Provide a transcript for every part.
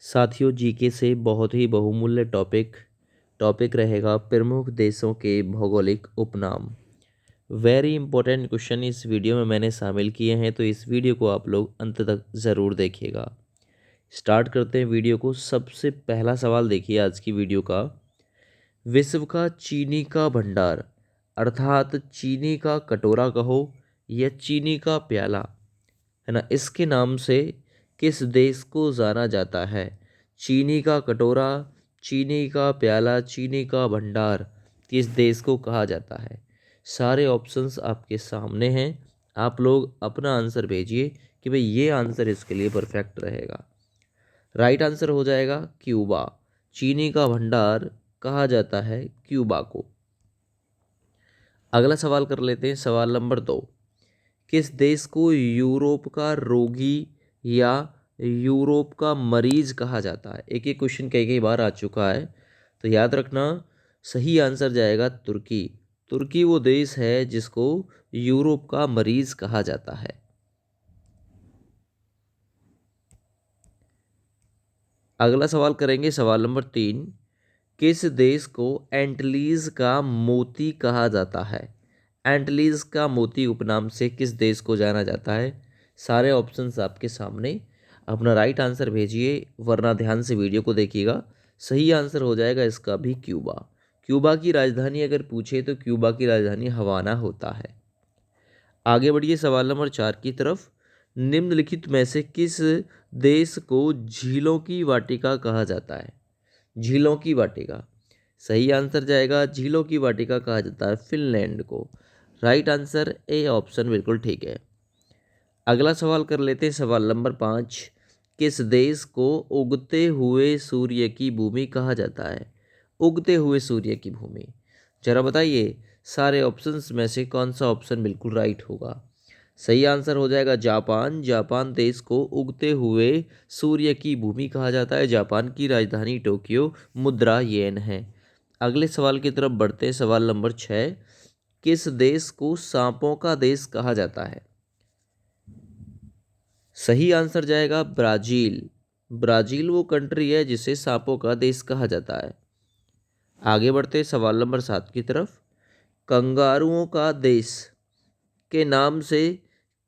साथियों, जीके से बहुत ही बहुमूल्य टॉपिक रहेगा प्रमुख देशों के भौगोलिक उपनाम। वेरी इंपॉर्टेंट क्वेश्चन इस वीडियो में मैंने शामिल किए हैं, तो इस वीडियो को आप लोग अंत तक ज़रूर देखिएगा। स्टार्ट करते हैं वीडियो को। सबसे पहला सवाल देखिए आज की वीडियो का। विश्व का चीनी का भंडार अर्थात चीनी का कटोरा कहो या चीनी का प्याला, है ना, इसके नाम से किस देश को जाना जाता है? चीनी का कटोरा, चीनी का प्याला, चीनी का भंडार, किस देश को कहा जाता है? सारे ऑप्शंस आपके सामने हैं। आप लोग अपना आंसर भेजिए कि भाई ये आंसर इसके लिए परफेक्ट रहेगा। राइट आंसर हो जाएगा क्यूबा। चीनी का भंडार कहा जाता है क्यूबा को। अगला सवाल कर लेते हैं, सवाल नंबर 2। किस देश को यूरोप का रोगी या यूरोप का मरीज कहा जाता है? एक एक क्वेश्चन कई कई बार आ चुका है, तो याद रखना। सही आंसर जाएगा तुर्की। तुर्की वो देश है जिसको यूरोप का मरीज कहा जाता है। अगला सवाल करेंगे, सवाल नंबर 3। किस देश को एंटलीज का मोती कहा जाता है? एंटलीज का मोती उपनाम से किस देश को जाना जाता है? सारे ऑप्शंस आपके सामने। अपना राइट आंसर भेजिए, वरना ध्यान से वीडियो को देखिएगा। सही आंसर हो जाएगा इसका भी क्यूबा। क्यूबा की राजधानी अगर पूछे तो क्यूबा की राजधानी हवाना होता है। आगे बढ़िए सवाल नंबर 4 की तरफ। निम्नलिखित में से किस देश को झीलों की वाटिका कहा जाता है? झीलों की वाटिका, सही आंसर जाएगा झीलों की वाटिका कहा जाता है फिनलैंड को। राइट आंसर ए ऑप्शन बिल्कुल ठीक है। अगला सवाल कर लेते हैं, सवाल नंबर 5। किस देश को उगते हुए सूर्य की भूमि कहा जाता है? उगते हुए सूर्य की भूमि, जरा बताइए सारे ऑप्शंस में से कौन सा ऑप्शन बिल्कुल राइट होगा? सही आंसर हो जाएगा जापान। जापान देश को उगते हुए सूर्य की भूमि कहा जाता है। जापान की राजधानी टोक्यो, मुद्रा येन है। अगले सवाल की तरफ बढ़ते हैं, सवाल नंबर 6। किस देश को सांपों का देश कहा जाता है? सही आंसर जाएगा ब्राजील। ब्राजील वो कंट्री है जिसे सांपों का देश कहा जाता है। आगे बढ़ते हैं, सवाल नंबर 7 की तरफ। कंगारुओं का देश के नाम से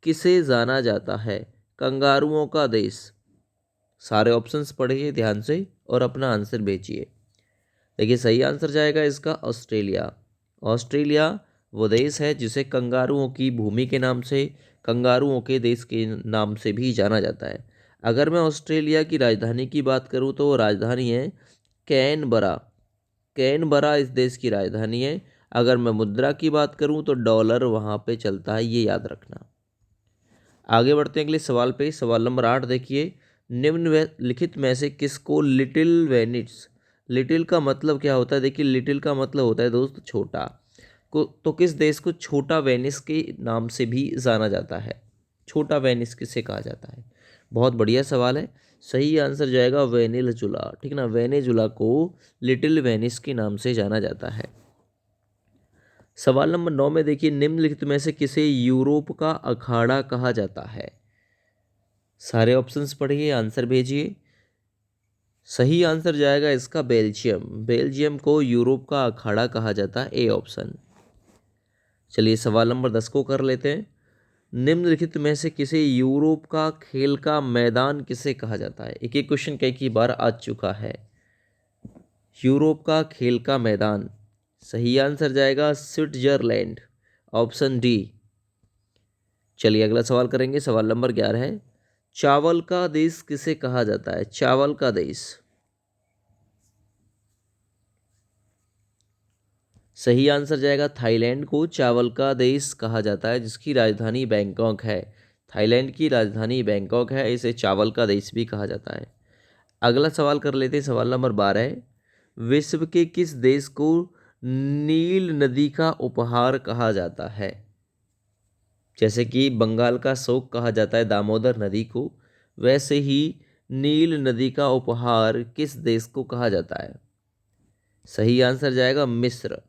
किसे जाना जाता है? कंगारुओं का देश। सारे ऑप्शंस पढ़िए ध्यान से और अपना आंसर भेजिए। देखिए सही आंसर जाएगा इसका ऑस्ट्रेलिया। ऑस्ट्रेलिया वो देश है जिसे कंगारुओं की भूमि के नाम से, कंगारुओं के देश के नाम से भी जाना जाता है। अगर मैं ऑस्ट्रेलिया की राजधानी की बात करूं तो वो राजधानी है कैनबरा। कैनबरा इस देश की राजधानी है। अगर मैं मुद्रा की बात करूं तो डॉलर वहां पे चलता है, ये याद रखना। आगे बढ़ते हैं अगले सवाल पे। सवाल नंबर 8 देखिए। निम्नलिखित में से किसको लिटिल वेनिस, लिटिल का मतलब क्या होता है? देखिए लिटिल का मतलब होता है दोस्त छोटा को, तो किस देश को छोटा वेनिस के नाम से भी जाना जाता है? छोटा वेनिस किसे कहा जाता है? बहुत बढ़िया सवाल है। सही आंसर जाएगा वेनेजुला। ठीक ना, वेनेजुला को लिटिल वेनिस के नाम से जाना जाता है। सवाल नंबर 9 में देखिए। निम्नलिखित में से किसे यूरोप का अखाड़ा कहा जाता है? सारे ऑप्शंस पढ़िए, आंसर भेजिए। सही आंसर जाएगा इसका बेल्जियम। बेल्जियम को यूरोप का अखाड़ा कहा जाता है, ए ऑप्शन। चलिए सवाल नंबर 10 को कर लेते हैं। निम्नलिखित में से किसे यूरोप का खेल का मैदान किसे कहा जाता है? एक एक क्वेश्चन कई बार आ चुका है। यूरोप का खेल का मैदान, सही आंसर जाएगा स्विट्जरलैंड, ऑप्शन डी। चलिए अगला सवाल करेंगे, सवाल नंबर 11 है। चावल का देश किसे कहा जाता है? चावल का देश, सही आंसर जाएगा थाईलैंड को चावल का देश कहा जाता है, जिसकी राजधानी बैंकॉक है। थाईलैंड की राजधानी बैंकॉक है, इसे चावल का देश भी कहा जाता है। अगला सवाल कर लेते हैं, सवाल नंबर 12 है। विश्व के किस देश को नील नदी का उपहार कहा जाता है? जैसे कि बंगाल का शोक कहा जाता है दामोदर नदी को, वैसे ही नील नदी का उपहार किस देश को कहा जाता है? सही आंसर जाएगा मिस्र।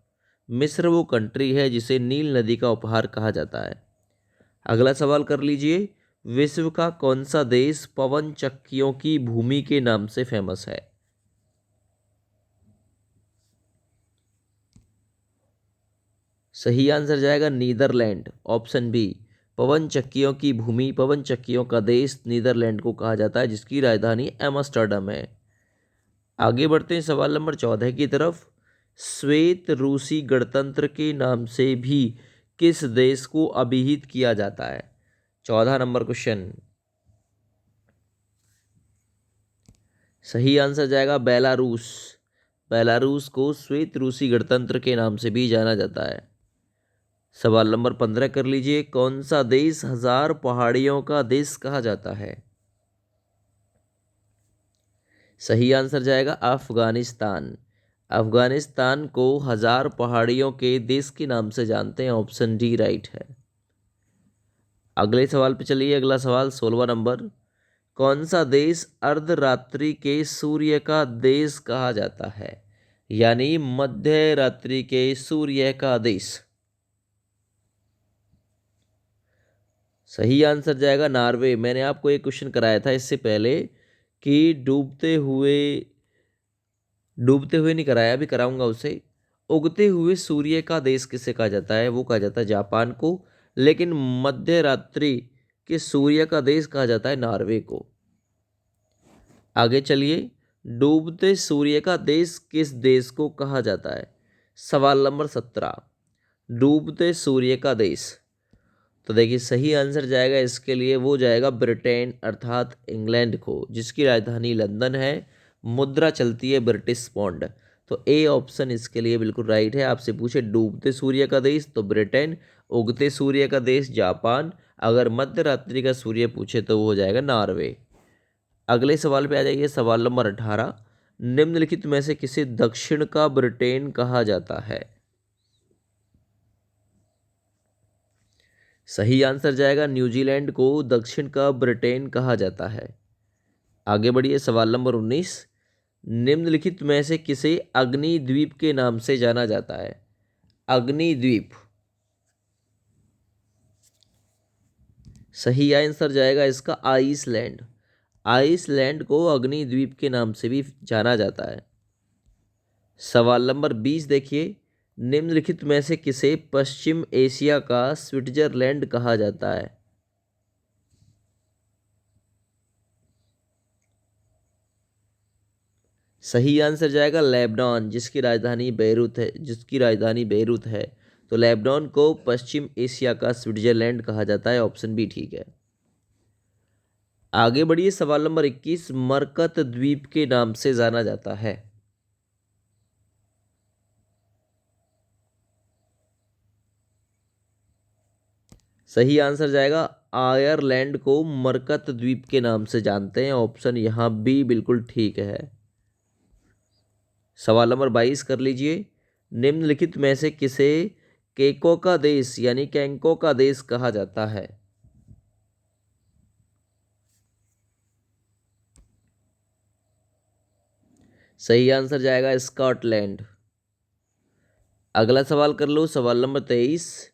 मिस्र वो कंट्री है जिसे नील नदी का उपहार कहा जाता है। अगला सवाल कर लीजिए। विश्व का कौन सा देश पवन चक्कियों की भूमि के नाम से फेमस है? सही आंसर जाएगा नीदरलैंड, ऑप्शन बी। पवन चक्कियों की भूमि, पवन चक्कियों का देश नीदरलैंड को कहा जाता है, जिसकी राजधानी एम्स्टर्डम है। आगे बढ़ते हैं सवाल नंबर 14 की तरफ। श्वेत रूसी गणतंत्र के नाम से भी किस देश को अभिहित किया जाता है? 14 नंबर क्वेश्चन। सही आंसर जाएगा बेलारूस। बेलारूस को श्वेत रूसी गणतंत्र के नाम से भी जाना जाता है। सवाल नंबर 15 कर लीजिए। कौन सा देश 1000 पहाड़ियों का देश कहा जाता है? सही आंसर जाएगा अफगानिस्तान। अफगानिस्तान को 1000 पहाड़ियों के देश के नाम से जानते हैं, ऑप्शन डी राइट है। अगले सवाल पे चलिए। अगला सवाल 16वां नंबर। कौन सा देश अर्धरात्रि के सूर्य का देश कहा जाता है, यानी मध्य रात्रि के सूर्य का देश? सही आंसर जाएगा नॉर्वे। मैंने आपको एक क्वेश्चन कराया था इससे पहले कि डूबते हुए नहीं कराया, अभी कराऊंगा उसे। उगते हुए सूर्य का देश किसे कहा जाता है? वो कहा जाता है जापान को, लेकिन मध्य रात्रि के सूर्य का देश कहा जाता है नॉर्वे को। आगे चलिए। डूबते सूर्य का देश किस देश को कहा जाता है? सवाल नंबर 17। डूबते सूर्य का देश, तो देखिए सही आंसर जाएगा इसके लिए, वो जाएगा ब्रिटेन अर्थात इंग्लैंड को, जिसकी राजधानी लंदन है। मुद्रा चलती है ब्रिटिश पौंड। तो ए ऑप्शन इसके लिए बिल्कुल राइट है। आपसे पूछे डूबते सूर्य का देश तो ब्रिटेन, उगते सूर्य का देश जापान, अगर मध्य रात्रि का सूर्य पूछे तो वो हो जाएगा नॉर्वे। अगले सवाल पे आ जाइए। सवाल नंबर 18। निम्नलिखित में से किसे दक्षिण का ब्रिटेन कहा जाता है? सही आंसर जाएगा न्यूजीलैंड को दक्षिण का ब्रिटेन कहा जाता है। आगे बढ़िए। सवाल नंबर 19। निम्नलिखित में से किसे अग्निद्वीप के नाम से जाना जाता है? अग्निद्वीप। सही आंसर जाएगा इसका आइसलैंड। आइसलैंड को अग्निद्वीप के नाम से भी जाना जाता है। सवाल नंबर 20 देखिए। निम्नलिखित में से किसे पश्चिम एशिया का स्विट्जरलैंड कहा जाता है? सही आंसर जाएगा लेबनान, जिसकी राजधानी बेरूत है। तो लेबनान को पश्चिम एशिया का स्विट्जरलैंड कहा जाता है, ऑप्शन बी ठीक है। आगे बढ़िए। सवाल नंबर 21। मरकत द्वीप के नाम से जाना जाता है? सही आंसर जाएगा आयरलैंड को मरकत द्वीप के नाम से जानते हैं, ऑप्शन यहां बी बिल्कुल ठीक है। सवाल नंबर 22 कर लीजिए। निम्नलिखित में से किसे केको का देश यानी कैंको का देश कहा जाता है? सही आंसर जाएगा स्कॉटलैंड। अगला सवाल कर लो। सवाल नंबर 23।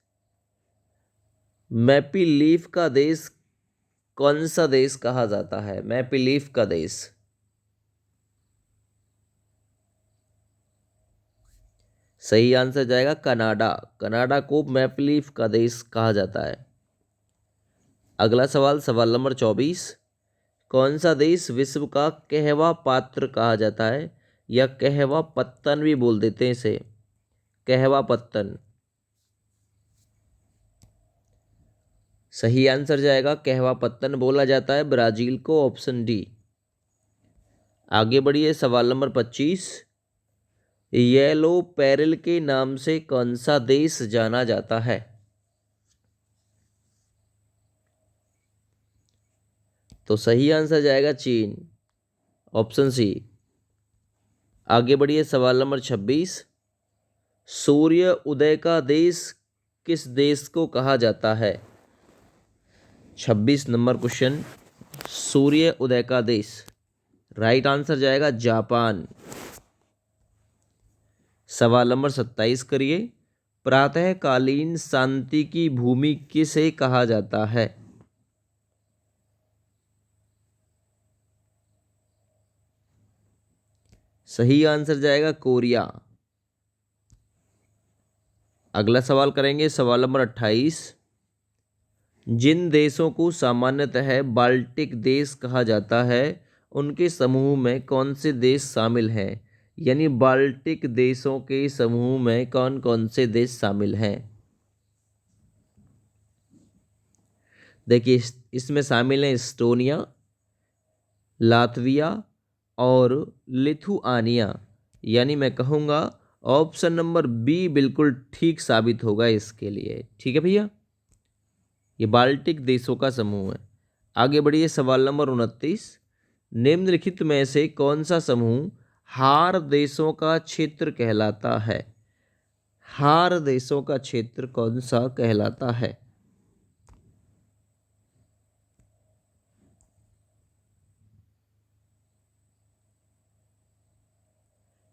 मैपी लीफ का देश कौन सा देश कहा जाता है? मैपी लीफ का देश। सही आंसर जाएगा कनाडा। कनाडा को मैपल लीफ का देश कहा जाता है। अगला सवाल। सवाल नंबर 24। कौन सा देश विश्व का कहवा पात्र कहा जाता है, या कहवा पत्तन भी बोल देते हैं इसे, कहवा पत्तन? सही आंसर जाएगा कहवा पत्तन बोला जाता है ब्राजील को, ऑप्शन डी। आगे बढ़िए। सवाल नंबर 25। येलो पेरिल के नाम से कौन सा देश जाना जाता है? तो सही आंसर जाएगा चीन, ऑप्शन सी। आगे बढ़िए। सवाल नंबर 26। सूर्य उदय का देश किस देश को कहा जाता है? 26 नंबर क्वेश्चन। सूर्य उदय का देश, राइट आंसर जाएगा जापान। सवाल नंबर 27 करिए। प्रातःकालीन शांति की भूमि किसे कहा जाता है? सही आंसर जाएगा कोरिया। अगला सवाल करेंगे, सवाल नंबर 28। जिन देशों को सामान्यतः बाल्टिक देश कहा जाता है, उनके समूह में कौन से देश शामिल हैं? यानी बाल्टिक देशों के समूह में कौन कौन से देश शामिल हैं? देखिए, इसमें शामिल हैं एस्टोनिया, लातविया और लिथुआनिया। यानी मैं कहूँगा ऑप्शन नंबर बी बिल्कुल ठीक साबित होगा इसके लिए। ठीक है भैया, ये बाल्टिक देशों का समूह है। आगे बढ़िए, सवाल नंबर 29। निम्नलिखित में से कौन सा समूह हार देशों का क्षेत्र कहलाता है? हार देशों का क्षेत्र कौन सा कहलाता है?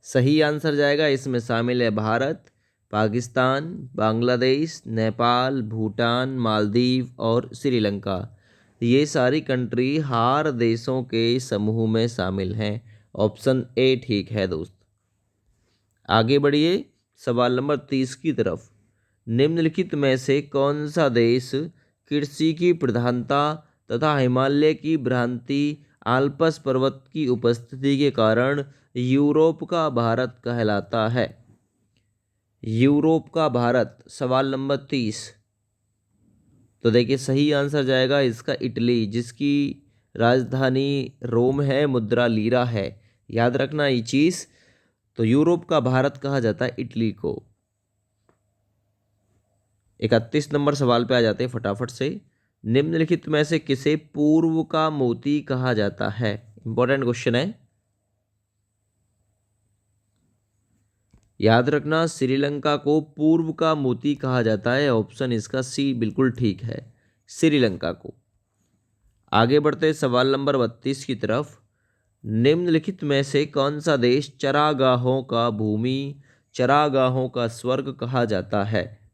सही आंसर जाएगा, इसमें शामिल है भारत, पाकिस्तान, बांग्लादेश, नेपाल, भूटान, मालदीव और श्रीलंका। ये सारी कंट्री हार देशों के समूह में शामिल हैं। ऑप्शन ए ठीक है दोस्त। आगे बढ़िए, सवाल नंबर 30 की तरफ। निम्नलिखित में से कौन सा देश कृषि की प्रधानता तथा हिमालय की भ्रांति आल्प्स पर्वत की उपस्थिति के कारण यूरोप का भारत कहलाता है? यूरोप का भारत, सवाल नंबर 30। तो देखिए, सही आंसर जाएगा इसका इटली, जिसकी राजधानी रोम है, मुद्रा लीरा है। याद रखना ये चीज़। तो यूरोप का भारत कहा जाता है इटली को। 31 नंबर सवाल पे आ जाते हैं फटाफट से। निम्नलिखित में से किसे पूर्व का मोती कहा जाता है? इंपॉर्टेंट क्वेश्चन है, याद रखना। श्रीलंका को पूर्व का मोती कहा जाता है। ऑप्शन इसका सी बिल्कुल ठीक है, श्रीलंका को। आगे बढ़ते सवाल नंबर 32 की तरफ। निम्नलिखित में से कौन सा देश चरागाहों का भूमि, चरागाहों का स्वर्ग कहा जाता है?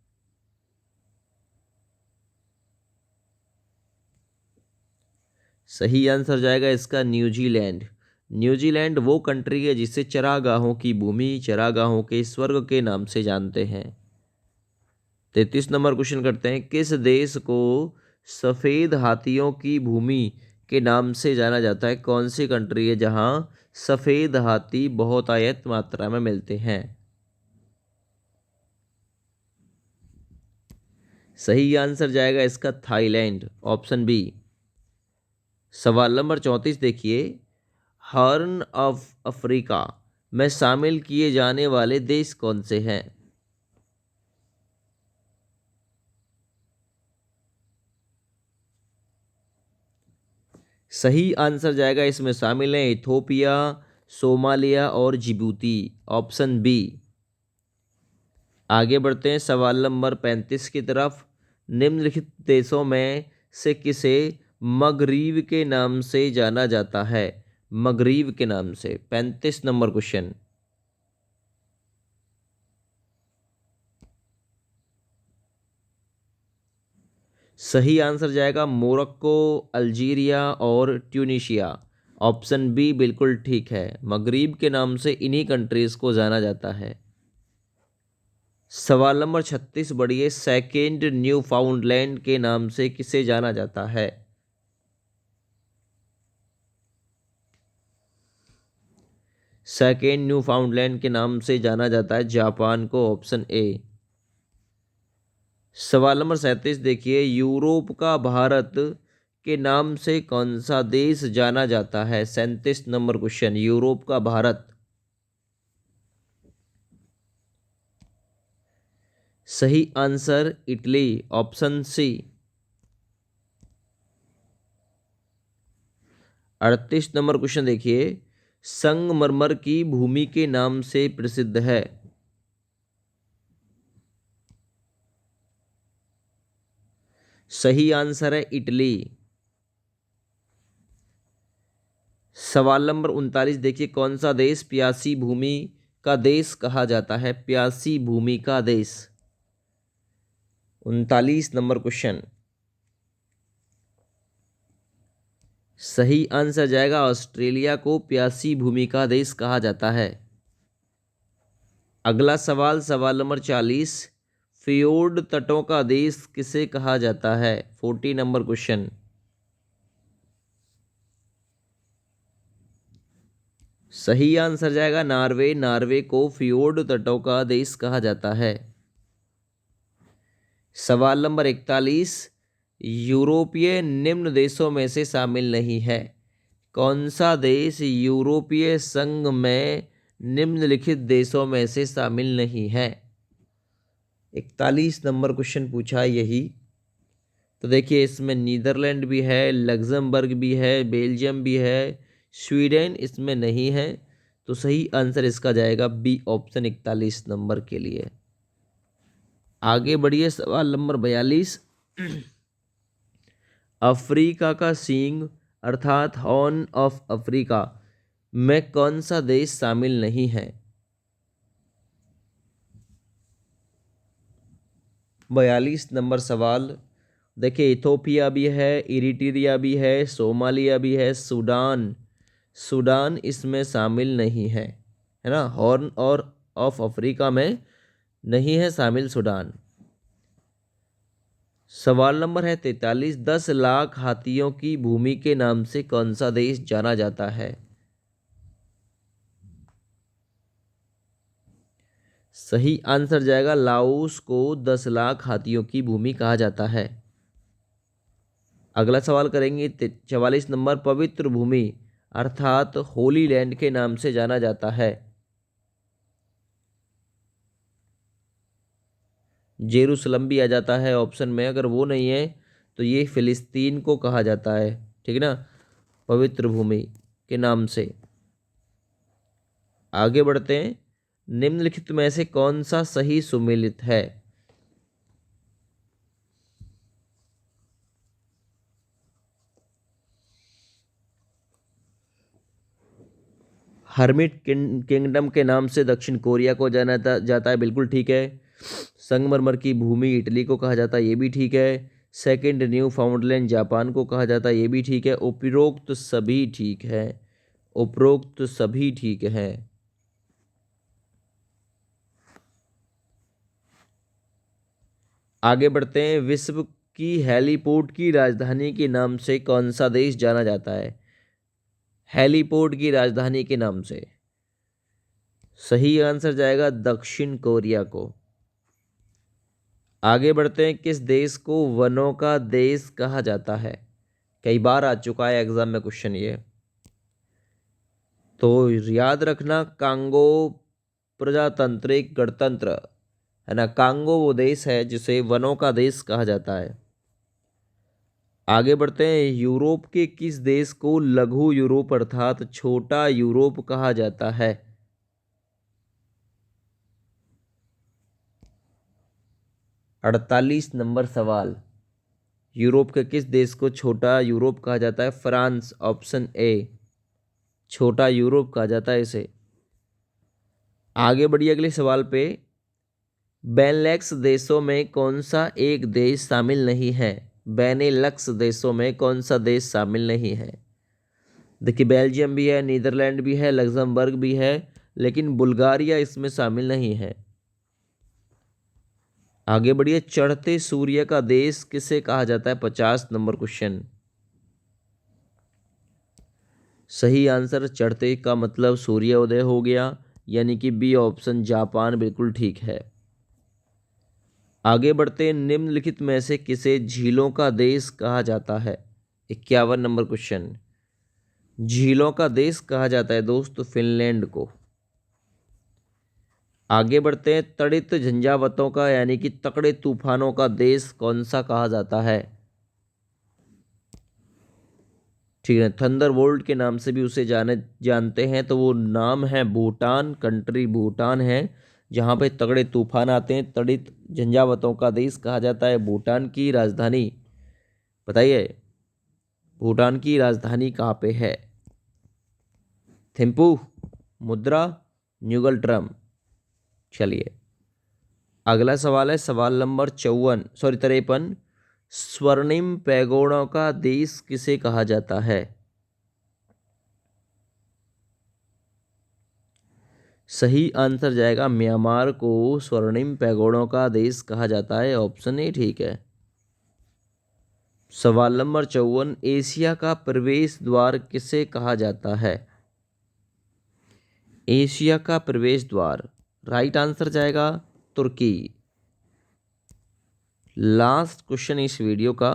सही आंसर जाएगा इसका न्यूजीलैंड। न्यूजीलैंड वो कंट्री है जिसे चरागाहों की भूमि, चरागाहों के स्वर्ग के नाम से जानते हैं। 33 नंबर क्वेश्चन करते हैं, किस देश को सफ़ेद हाथियों की भूमि के नाम से जाना जाता है? कौन सी कंट्री है जहां सफ़ेद हाथी बहुतायत मात्रा में मिलते हैं? सही आंसर जाएगा इसका थाईलैंड, ऑप्शन बी। सवाल नंबर 34 देखिए, हॉर्न ऑफ अफ्रीका में शामिल किए जाने वाले देश कौन से हैं? सही आंसर जाएगा, इसमें शामिल हैं इथोपिया, सोमालिया और जिबूती। Option B. आगे बढ़ते हैं सवाल नंबर 35 की तरफ। निम्नलिखित देशों में से किसे मगरीब के नाम से जाना जाता है? मगरीब के नाम से, 35 नंबर क्वेश्चन। सही आंसर जाएगा मोरक्को, अल्जीरिया और ट्यूनीशिया। ऑप्शन बी बिल्कुल ठीक है, मगरिब के नाम से इन्हीं कंट्रीज को जाना जाता है। सवाल नंबर 36 बढ़िए, सेकेंड न्यू फाउंडलैंड के नाम से किसे जाना जाता है? सेकेंड न्यू फाउंडलैंड के नाम से जाना जाता है जापान को। Option A. सवाल नंबर 37 देखिए, यूरोप का भारत के नाम से कौन सा देश जाना जाता है? 37 नंबर क्वेश्चन, यूरोप का भारत। सही answer Italy, option C. 38 number question देखिए, संगमरमर की भूमि के नाम से प्रसिद्ध है? सही आंसर है इटली। सवाल नंबर 39 देखिए, कौन सा देश प्यासी भूमि का देश कहा जाता है? प्यासी भूमि का देश। 39 नंबर क्वेश्चन। सही आंसर जाएगा ऑस्ट्रेलिया को प्यासी भूमि का देश कहा जाता है। अगला सवाल, सवाल नंबर 40, फियोर्ड तटों का देश किसे कहा जाता है? 40 नंबर क्वेश्चन। सही आंसर जाएगा नॉर्वे। नॉर्वे को फियोर्ड तटों का देश कहा जाता है। सवाल नंबर 41, यूरोपीय निम्न देशों में से शामिल नहीं है। कौन सा देश यूरोपीय संघ में निम्नलिखित देशों में से शामिल नहीं है? 41 नंबर क्वेश्चन पूछा है यही। तो देखिए इसमें नीदरलैंड भी है, लग्जमबर्ग भी है, बेल्जियम भी है, स्वीडन इसमें नहीं है। तो सही आंसर इसका जाएगा बी ऑप्शन 41 नंबर के लिए। आगे बढ़िए, सवाल नंबर 42, अफ्रीका का सींग अर्थात हॉर्न ऑफ अफ्रीका में कौन सा देश शामिल नहीं है? 42 नंबर सवाल। देखिए इथोपिया भी है, इरिट्रिया भी है, सोमालिया भी है, सूडान सूडान इसमें शामिल नहीं है ना। हॉर्न और ऑफ अफ्रीका में नहीं है शामिल सूडान। सवाल नंबर है 43, 10 लाख हाथियों की भूमि के नाम से कौन सा देश जाना जाता है? सही आंसर जाएगा लाओस को 10 लाख हाथियों की भूमि कहा जाता है। अगला सवाल करेंगे 44 नंबर, पवित्र भूमि अर्थात होली लैंड के नाम से जाना जाता है। जेरूसलम भी आ जाता है ऑप्शन में, अगर वो नहीं है तो ये फिलिस्तीन को कहा जाता है, ठीक है ना, पवित्र भूमि के नाम से। आगे बढ़ते हैं, निम्नलिखित में से कौन सा सही सुमेलित है? हर्मिट किंगडम के नाम से दक्षिण कोरिया को जाना जाता है, बिल्कुल ठीक है। संगमरमर की भूमि इटली को कहा जाता है, ये भी ठीक है। सेकंड न्यू फाउंडलैंड जापान को कहा जाता है, ये भी ठीक है। उपरोक्त सभी ठीक है, उपरोक्त सभी ठीक है। आगे बढ़ते हैं, विश्व की हेलीपोर्ट की राजधानी के नाम से कौन सा देश जाना जाता है? हेलीपोर्ट की राजधानी के नाम से सही आंसर जाएगा दक्षिण कोरिया को। आगे बढ़ते हैं, किस देश को वनों का देश कहा जाता है? कई बार आ चुका है एग्जाम में क्वेश्चन ये, तो याद रखना, कांगो प्रजातांत्रिक गणतंत्र है ना, कांगो वो देश है जिसे वनों का देश कहा जाता है। आगे बढ़ते हैं, यूरोप के किस देश को लघु यूरोप अर्थात छोटा यूरोप कहा जाता है? 48 नंबर सवाल, यूरोप के किस देश को छोटा यूरोप कहा जाता है? फ्रांस, ऑप्शन ए, छोटा यूरोप कहा जाता है इसे। आगे बढ़िए अगले सवाल पे, बेनेलक्स देशों में कौन सा एक देश शामिल नहीं है? बेनेलक्स देशों में कौन सा देश शामिल नहीं है? देखिए बेल्जियम भी है, नीदरलैंड भी है, लग्जमबर्ग भी है, लेकिन बुल्गारिया इसमें शामिल नहीं है। आगे बढ़िए, चढ़ते सूर्य का देश किसे कहा जाता है? 50 नंबर क्वेश्चन। सही आंसर, चढ़ते का मतलब सूर्योदय हो गया, यानी कि बी ऑप्शन जापान बिल्कुल ठीक है। आगे बढ़ते हैं, निम्नलिखित में से किसे झीलों का देश कहा जाता है? 51 नंबर क्वेश्चन। झीलों का देश कहा जाता है दोस्त फिनलैंड को। आगे बढ़ते हैं, तड़ित झंझावतों का यानी कि तकड़े तूफानों का देश कौन सा कहा जाता है? ठीक है, थंडरबोल्ट के नाम से भी उसे जानते हैं, तो वो नाम है भूटान, कंट्री भूटान है, जहाँ पे तगड़े तूफान आते हैं। तड़ित झंझावतों का देश कहा जाता है। भूटान की राजधानी बताइए, भूटान की राजधानी कहाँ पे है? थिम्पू, मुद्रा, न्यूगल ट्रम। चलिए अगला सवाल है सवाल नंबर 53, 53, स्वर्णिम पैगोडों का देश किसे कहा जाता है? सही आंसर जाएगा म्यांमार को स्वर्णिम पैगोडों का देश कहा जाता है। ऑप्शन ए ठीक है। सवाल नंबर 54, एशिया का प्रवेश द्वार किसे कहा जाता है? एशिया का प्रवेश द्वार, राइट आंसर जाएगा तुर्की। लास्ट क्वेश्चन इस वीडियो का,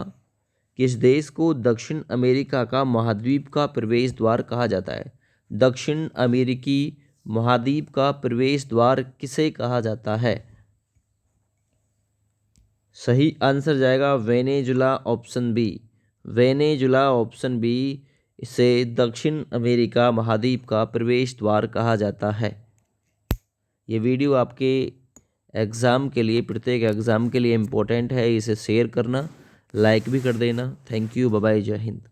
किस देश को दक्षिण अमेरिका का महाद्वीप का प्रवेश द्वार कहा जाता है? दक्षिण अमेरिकी महाद्वीप का प्रवेश द्वार किसे कहा जाता है? सही आंसर जाएगा Venezuela, option B. Venezuela, option B, इसे दक्षिण अमेरिका महाद्वीप का प्रवेश द्वार कहा जाता है। ये वीडियो आपके एग्ज़ाम के लिए, प्रत्येक एग्ज़ाम के लिए इम्पोर्टेंट है। इसे शेयर करना, लाइक भी कर देना। थैंक यू, बाय बाय, जय हिंद।